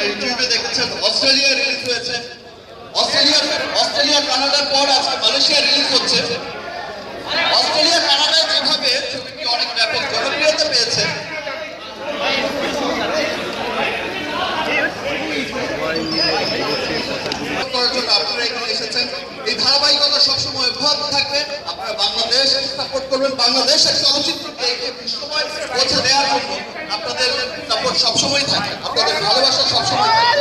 ইউটিউবে দেখেছেন Australia release হয়েছে, অস্ট্রেলিয়া কানাডার পর আজকে মালয়েশিয়া রিলিজ হচ্ছে। অস্ট্রেলিয়া কানাডায় যেভাবে ছবিটি অনেক ব্যাপক জনপ্রিয়তা পেয়েছে, আপনারা এখানে এসেছেন। এই ধারাবাহিকতা সবসময় অব্যাহত থাকবে। আপনারা বাংলাদেশ সাপোর্ট করবেন, বাংলাদেশের চলচ্চিত্রকে বিশ্বময় পৌঁছে দেওয়ার জন্য আপনাদের সাপোর্ট সবসময় থাকে, আপনাদের ভালোবাসা সবসময় থাকে।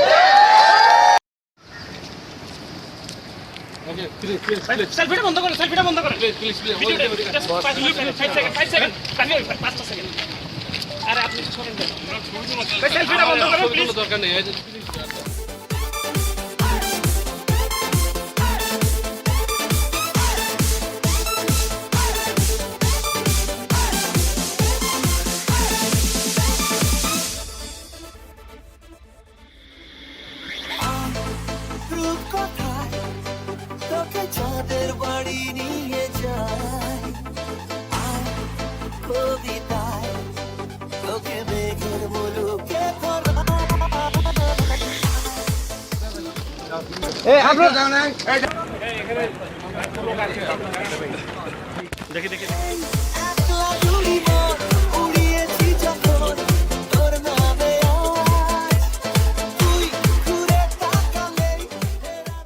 সেলফিটা বন্ধ করেন, সেলফিটা বন্ধ করেন প্লিজ প্লিজ। 5 second 5 second. আরে আপনি সরেন, সেলফিটা বন্ধ করেন প্লিজ। দরকার নেই। তোকে চাঁদের বাড়ি নিয়ে যায় কবিতায়, তোকে মেঘের মুলুকে দেখি